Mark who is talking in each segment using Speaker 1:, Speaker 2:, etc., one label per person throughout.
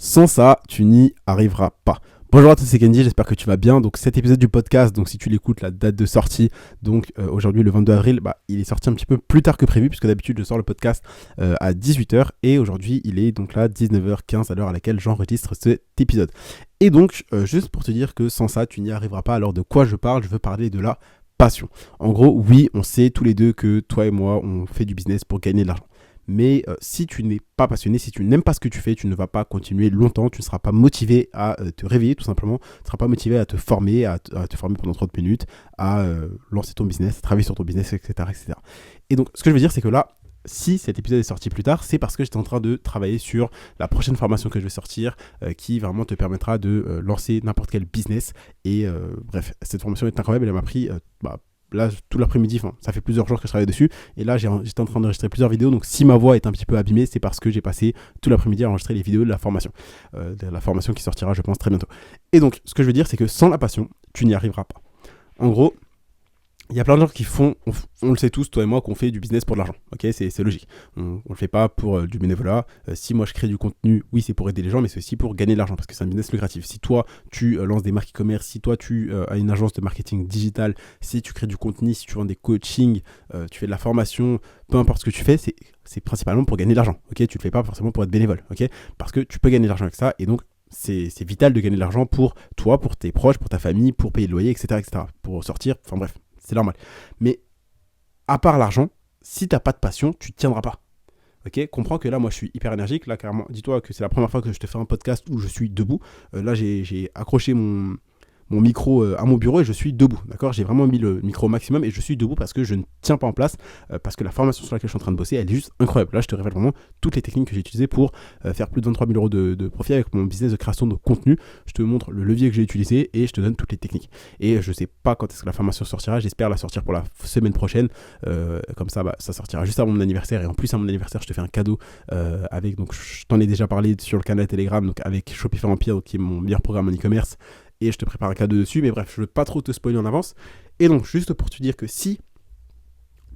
Speaker 1: Sans ça, tu n'y arriveras pas. Bonjour à tous, c'est Kenji, j'espère que tu vas bien. Donc cet épisode du podcast, donc si tu l'écoutes, la date de sortie, donc aujourd'hui le 22 avril, il est sorti un petit peu plus tard que prévu, puisque d'habitude je sors le podcast à 18h, et aujourd'hui il est donc là 19h15 à l'heure à laquelle j'enregistre cet épisode. Et donc, juste pour te dire que sans ça, tu n'y arriveras pas. Alors de quoi je parle? Je veux parler de la passion. En gros, oui, on sait tous les deux que toi et moi, on fait du business pour gagner de l'argent. Mais si tu n'es pas passionné, si tu n'aimes pas ce que tu fais, tu ne vas pas continuer longtemps, tu ne seras pas motivé à te réveiller tout simplement, tu ne seras pas motivé à te former, à te former pendant 30 minutes, à lancer ton business, à travailler sur ton business, etc., etc. Et donc, ce que je veux dire, c'est que là, si cet épisode est sorti plus tard, c'est parce que j'étais en train de travailler sur la prochaine formation que je vais sortir, qui vraiment te permettra de lancer n'importe quel business. Et bref, cette formation est incroyable, elle m'a pris... là, tout l'après-midi, ça fait plusieurs jours que je travaille dessus. Et là, j'étais en train d'enregistrer plusieurs vidéos. Donc, si ma voix est un petit peu abîmée, c'est parce que j'ai passé tout l'après-midi à enregistrer les vidéos de la formation. La formation qui sortira, je pense, très bientôt. Et donc, ce que je veux dire, c'est que sans la passion, tu n'y arriveras pas. En gros, il y a plein de gens qui font, on le sait tous, toi et moi, qu'on fait du business pour de l'argent. Ok, c'est logique. On le fait pas pour du bénévolat. Si moi je crée du contenu, oui, c'est pour aider les gens, mais c'est aussi pour gagner de l'argent parce que c'est un business lucratif. Si toi tu lances des marques e-commerce, si toi tu as une agence de marketing digital, si tu crées du contenu, si tu vends des coachings, tu fais de la formation, peu importe ce que tu fais, c'est principalement pour gagner de l'argent. Ok, tu le fais pas forcément pour être bénévole. Ok, parce que tu peux gagner de l'argent avec ça et donc c'est vital de gagner de l'argent pour toi, pour tes proches, pour ta famille, pour payer le loyer, etc., etc., pour sortir. Enfin bref. C'est normal. Mais à part l'argent, si t'as pas de passion, tu ne tiendras pas. Ok, comprends que là, moi, je suis hyper énergique. Là, carrément, dis-toi que c'est la première fois que je te fais un podcast où je suis debout. Là, j'ai accroché mon micro à mon bureau et je suis debout, d'accord? J'ai vraiment mis le micro au maximum et je suis debout parce que je ne tiens pas en place, parce que la formation sur laquelle je suis en train de bosser, elle est juste incroyable. Là, je te révèle vraiment toutes les techniques que j'ai utilisées pour faire plus de 23 000 euros de profit avec mon business de création de contenu. Je te montre le levier que j'ai utilisé et je te donne toutes les techniques. Et je sais pas quand est-ce que la formation sortira, j'espère la sortir pour la semaine prochaine. Comme ça, ça sortira juste avant mon anniversaire et en plus à mon anniversaire, je te fais un cadeau avec, donc je t'en ai déjà parlé sur le canal Telegram, donc avec Shopify Empire, donc, qui est mon meilleur programme en e-commerce. Et je te prépare un cadeau dessus, mais bref, je veux pas trop te spoiler en avance. Et donc, juste pour te dire que si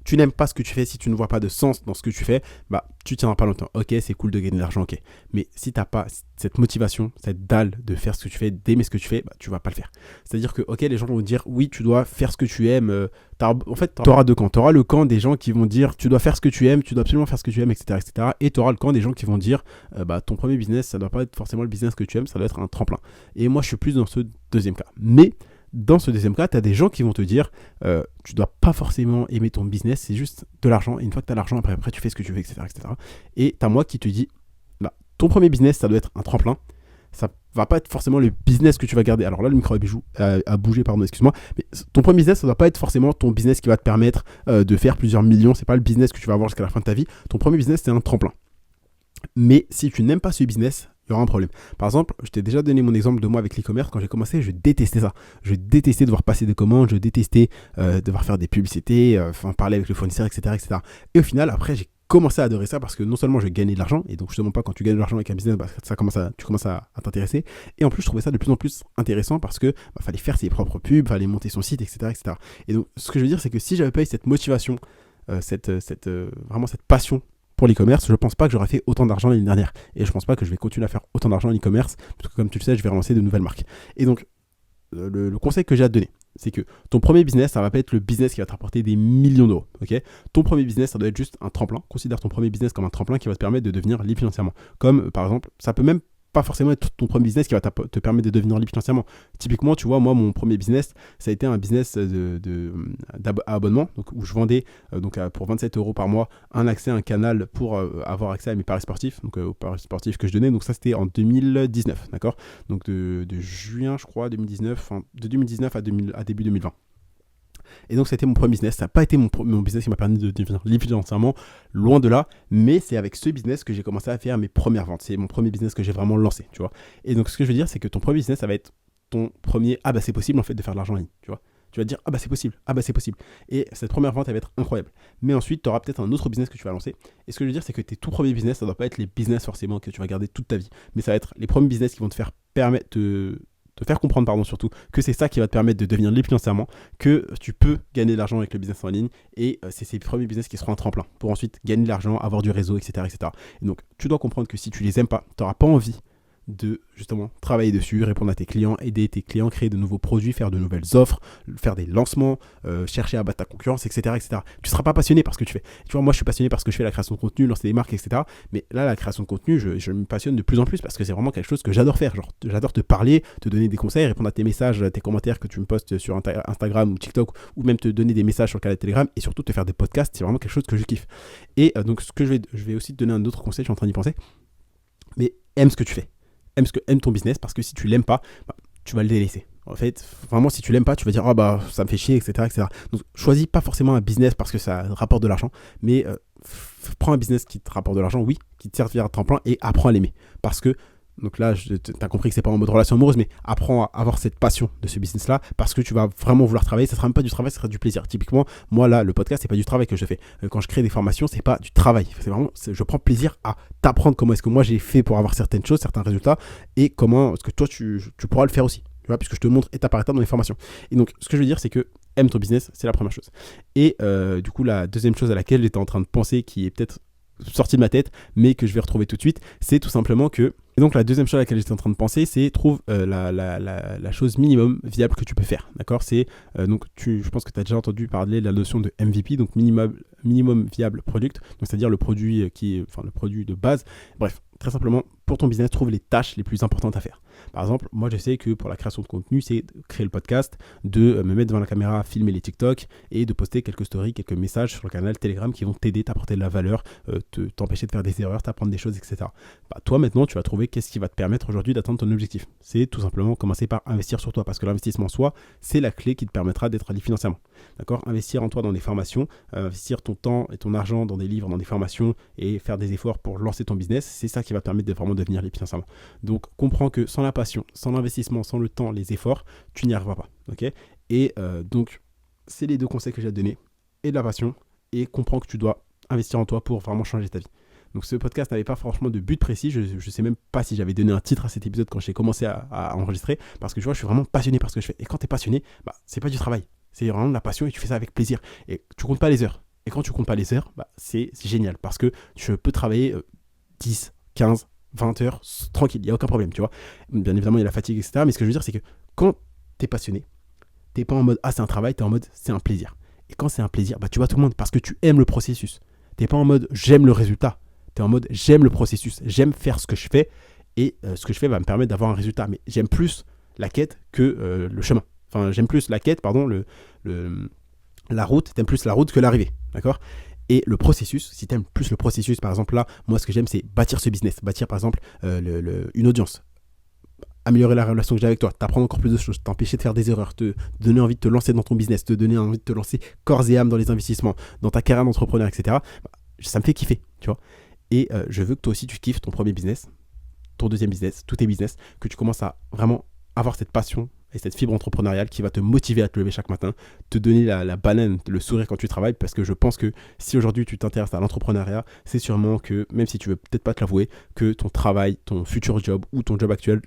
Speaker 1: tu n'aimes pas ce que tu fais, si tu ne vois pas de sens dans ce que tu fais, tu tiendras pas longtemps. Ok, c'est cool de gagner de l'argent, ok. Mais si t'as pas cette motivation, cette dalle de faire ce que tu fais, d'aimer ce que tu fais, tu vas pas le faire. C'est-à-dire que, ok, les gens vont dire, oui, tu dois faire ce que tu aimes. En fait, t'auras deux camps. T'auras le camp des gens qui vont dire, tu dois faire ce que tu aimes, tu dois absolument faire ce que tu aimes, etc., etc. Et t'auras le camp des gens qui vont dire, ton premier business, ça doit pas être forcément le business que tu aimes, ça doit être un tremplin. Et moi, je suis plus dans ce deuxième cas. Mais dans ce deuxième cas, tu as des gens qui vont te dire tu dois pas forcément aimer ton business, c'est juste de l'argent. Et une fois que tu as l'argent, après tu fais ce que tu veux, etc., etc. Et tu as moi qui te dis ton premier business, ça doit être un tremplin. Ça va pas être forcément le business que tu vas garder. Alors là, le micro a bougé, pardon, excuse-moi. Mais ton premier business, ça doit pas être forcément ton business qui va te permettre de faire plusieurs millions. C'est pas le business que tu vas avoir jusqu'à la fin de ta vie. Ton premier business, c'est un tremplin. Mais si tu n'aimes pas ce business, il y aura un problème. Par exemple, je t'ai déjà donné mon exemple de moi avec l'e-commerce. Quand j'ai commencé, je détestais ça. Je détestais devoir passer des commandes, je détestais devoir faire des publicités, parler avec le fournisseur, etc., etc. Et au final, après, j'ai commencé à adorer ça parce que non seulement je gagnais de l'argent, et donc justement pas quand tu gagnes de l'argent avec un business, tu commences à t'intéresser. Et en plus, je trouvais ça de plus en plus intéressant parce que fallait faire ses propres pubs, fallait monter son site, etc., etc. Et donc, ce que je veux dire, c'est que si j'avais pas eu cette motivation, vraiment cette passion pour l'e-commerce, je pense pas que j'aurais fait autant d'argent l'année dernière. Et je pense pas que je vais continuer à faire autant d'argent en e-commerce, parce que comme tu le sais, je vais relancer de nouvelles marques. Et donc, le conseil que j'ai à te donner, c'est que ton premier business, ça va pas être le business qui va te rapporter des millions d'euros. Okay, ton premier business, ça doit être juste un tremplin. Considère ton premier business comme un tremplin qui va te permettre de devenir libre financièrement. Comme par exemple, ça peut même pas forcément être ton premier business qui va te permettre de devenir libre financièrement. Typiquement, tu vois, moi, mon premier business, ça a été un business à abonnement, donc, où je vendais pour 27 euros par mois un accès à un canal pour avoir accès à mes paris sportifs, donc aux paris sportifs que je donnais. Donc ça, c'était en 2019, d'accord? Donc de juin, je crois, 2019, de 2019 à début 2020. Et donc, c'était mon premier business. Ça n'a pas été mon business qui m'a permis de devenir libre financièrement, loin de là. Mais c'est avec ce business que j'ai commencé à faire mes premières ventes. C'est mon premier business que j'ai vraiment lancé, tu vois. Et donc, ce que je veux dire, c'est que ton premier business, ça va être ton premier « Ah, c'est possible, en fait, de faire de l'argent en ligne », tu vois. Tu vas te dire « Ah, c'est possible, c'est possible ». Et cette première vente, elle va être incroyable. Mais ensuite, tu auras peut-être un autre business que tu vas lancer. Et ce que je veux dire, c'est que tes tout premiers business, ça ne doit pas être les business forcément que tu vas garder toute ta vie. Mais ça va être les premiers business qui vont te faire te faire comprendre surtout que c'est ça qui va te permettre de devenir libre financièrement, que tu peux gagner de l'argent avec le business en ligne et c'est ces premiers business qui seront un tremplin pour ensuite gagner de l'argent, avoir du réseau, etc., etc. Et donc tu dois comprendre que si tu les aimes pas, tu n'auras pas envie de justement travailler dessus, répondre à tes clients, aider tes clients, créer de nouveaux produits, faire de nouvelles offres, faire des lancements, chercher à battre ta concurrence, etc., etc. Tu ne seras pas passionné par ce que tu fais. Tu vois, moi je suis passionné par ce que je fais, la création de contenu, lancer des marques, etc. Mais là, la création de contenu, je me passionne de plus en plus parce que c'est vraiment quelque chose que j'adore faire. Genre, j'adore te parler, te donner des conseils, répondre à tes messages, à tes commentaires que tu me postes sur Instagram ou TikTok, ou même te donner des messages sur le canal Telegram, et surtout te faire des podcasts. C'est vraiment quelque chose que je kiffe. Et donc, ce que je vais aussi te donner un autre conseil, je suis en train d'y penser. Mais aime ce que tu fais. Aime ton business, parce que si tu l'aimes pas, tu vas le délaisser. En fait, vraiment, si tu l'aimes pas, tu vas dire ça me fait chier, etc., etc. Donc, choisis pas forcément un business parce que ça rapporte de l'argent, mais prends un business qui te rapporte de l'argent, oui, qui te servira à temps plein, et apprends à l'aimer. Parce que, donc là, tu as compris que c'est pas en mode relation amoureuse, mais apprends à avoir cette passion de ce business-là, parce que tu vas vraiment vouloir travailler. Ça sera même pas du travail, ça sera du plaisir. Typiquement, moi là, le podcast, c'est pas du travail que je fais. Quand je crée des formations, c'est pas du travail. Je prends plaisir à t'apprendre comment est-ce que moi j'ai fait pour avoir certaines choses, certains résultats, et comment est-ce que toi tu pourras le faire aussi. Tu vois, puisque je te montre étape par étape dans les formations. Et donc, ce que je veux dire, c'est que aime ton business, c'est la première chose. Et du coup, la deuxième chose à laquelle j'étais en train de penser, qui est peut-être sortie de ma tête, mais que je vais retrouver tout de suite, c'est tout simplement que... Et donc, la deuxième chose à laquelle j'étais en train de penser, c'est trouve la chose minimum viable que tu peux faire. D'accord ? C'est, donc, je pense que tu as déjà entendu parler de la notion de MVP, donc minimum viable product, donc c'est-à-dire le produit le produit de base. Bref, très simplement, pour ton business, trouve les tâches les plus importantes à faire. Par exemple, moi je sais que pour la création de contenu, c'est de créer le podcast, de me mettre devant la caméra, filmer les TikTok et de poster quelques stories, quelques messages sur le canal Telegram qui vont t'aider, t'apporter de la valeur, t'empêcher de faire des erreurs, t'apprendre des choses, etc. Toi maintenant, tu vas trouver qu'est-ce qui va te permettre aujourd'hui d'atteindre ton objectif. C'est tout simplement commencer par investir sur toi, parce que l'investissement en soi, c'est la clé qui te permettra d'être libre financièrement. D'accord ? Investir en toi dans des formations, investir ton temps et ton argent dans des livres, dans des formations et faire des efforts pour lancer ton business, c'est ça qui va te permettre de vraiment devenir libre financièrement. Donc comprends que sans la passion, sans l'investissement, sans le temps, les efforts, tu n'y arriveras pas. Okay ? Et donc, c'est les deux conseils que j'ai à te donner. Et de la passion, et comprends que tu dois investir en toi pour vraiment changer ta vie. Donc ce podcast n'avait pas franchement de but précis. Je ne sais même pas si j'avais donné un titre à cet épisode quand j'ai commencé à enregistrer. Parce que tu vois, je suis vraiment passionné par ce que je fais. Et quand tu es passionné, c'est pas du travail. C'est vraiment de la passion et tu fais ça avec plaisir. Et tu comptes pas les heures. Et quand tu comptes pas les heures, c'est génial. Parce que tu peux travailler 10, 15, 20 heures tranquille. Il n'y a aucun problème, tu vois. Bien évidemment, il y a la fatigue, etc. Mais ce que je veux dire, c'est que quand tu es passionné, tu n'es pas en mode « Ah, c'est un travail », tu es en mode « C'est un plaisir ». Et quand c'est un plaisir, tu vois tout le monde parce que tu aimes le processus. Tu n'es pas en mode « J'aime le résultat ». Tu es en mode « J'aime le processus, j'aime faire ce que je fais et ce que je fais va me permettre d'avoir un résultat ». Mais j'aime plus la quête que le chemin. Enfin, j'aime plus la quête, la route, t'aimes plus la route que l'arrivée, d'accord ? Et le processus, si t'aimes plus le processus, par exemple là, moi ce que j'aime c'est bâtir ce business, bâtir par exemple une audience, améliorer la relation que j'ai avec toi, t'apprendre encore plus de choses, t'empêcher de faire des erreurs, te donner envie de te lancer dans ton business, te donner envie de te lancer corps et âme dans les investissements, dans ta carrière d'entrepreneur, etc. Ça me fait kiffer, tu vois. Et je veux que toi aussi tu kiffes ton premier business, ton deuxième business, tous tes business, que tu commences à vraiment avoir cette passion et cette fibre entrepreneuriale qui va te motiver à te lever chaque matin, te donner la banane, le sourire quand tu travailles, parce que je pense que si aujourd'hui tu t'intéresses à l'entrepreneuriat, c'est sûrement que, même si tu veux peut-être pas te l'avouer, que ton travail, ton futur job ou ton job actuel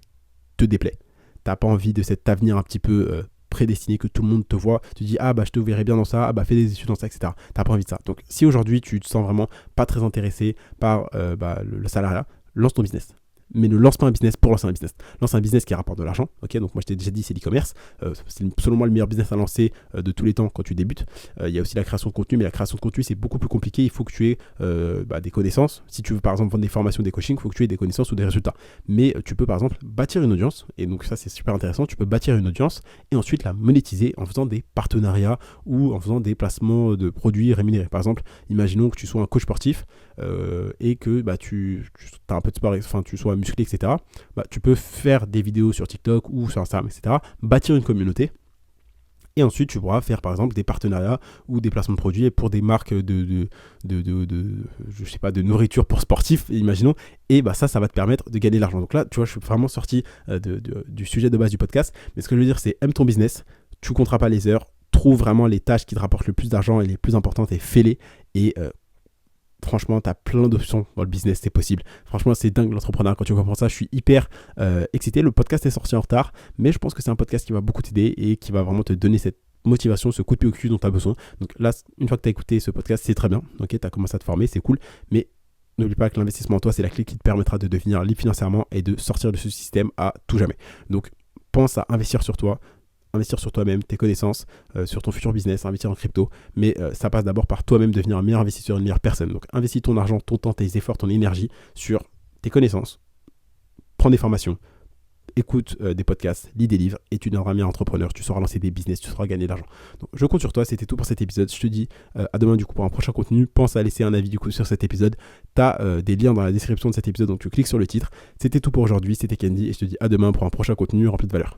Speaker 1: te déplaît. T'as pas envie de cet avenir un petit peu prédestiné que tout le monde te voit, tu dis je te verrai bien dans ça, fais des études dans ça, etc. T'as pas envie de ça. Donc si aujourd'hui tu te sens vraiment pas très intéressé par le salariat, lance ton business. Mais ne lance pas un business pour lancer un business. Lance un business qui rapporte de l'argent. Ok, donc moi je t'ai déjà dit, c'est l'e-commerce. C'est selon moi le meilleur business à lancer de tous les temps quand tu débutes. Il y a aussi la création de contenu, mais la création de contenu c'est beaucoup plus compliqué. Il faut que tu aies des connaissances. Si tu veux par exemple vendre des formations, des coachings, il faut que tu aies des connaissances ou des résultats. Mais tu peux par exemple bâtir une audience. Et donc ça c'est super intéressant. Tu peux bâtir une audience et ensuite la monétiser en faisant des partenariats ou en faisant des placements de produits rémunérés. Par exemple, imaginons que tu sois un coach sportif et que tu as un peu de sport, enfin tu sois musclé, etc. Tu peux faire des vidéos sur TikTok ou sur Instagram, etc. Bâtir une communauté. Et ensuite, tu pourras faire par exemple des partenariats ou des placements de produits pour des marques de nourriture pour sportifs, imaginons. Et ça va te permettre de gagner de l'argent. Donc là, tu vois, je suis vraiment sorti du sujet de base du podcast. Mais ce que je veux dire, c'est aime ton business. Tu ne compteras pas les heures. Trouve vraiment les tâches qui te rapportent le plus d'argent et les plus importantes et fais-les. Et franchement, tu as plein d'options dans le business, c'est possible. Franchement, c'est dingue l'entrepreneuriat. Quand tu comprends ça, je suis hyper excité. Le podcast est sorti en retard, mais je pense que c'est un podcast qui va beaucoup t'aider et qui va vraiment te donner cette motivation, ce coup de pied au cul dont tu as besoin. Donc là, une fois que tu as écouté ce podcast, c'est très bien. Ok, tu as commencé à te former, c'est cool. Mais n'oublie pas que l'investissement en toi, c'est la clé qui te permettra de devenir libre financièrement et de sortir de ce système à tout jamais. Donc, pense à investir sur toi, investir sur toi-même, tes connaissances, sur ton futur business, investir en crypto. Mais ça passe d'abord par toi-même devenir un meilleur investisseur, une meilleure personne. Donc, investis ton argent, ton temps, tes efforts, ton énergie sur tes connaissances. Prends des formations, écoute des podcasts, lis des livres et tu deviendras un meilleur entrepreneur. Tu sauras lancer des business, tu sauras gagner de l'argent. Donc, je compte sur toi. C'était tout pour cet épisode. Je te dis à demain du coup pour un prochain contenu. Pense à laisser un avis du coup sur cet épisode. Tu as des liens dans la description de cet épisode, donc tu cliques sur le titre. C'était tout pour aujourd'hui. C'était Candy et je te dis à demain pour un prochain contenu rempli de valeur.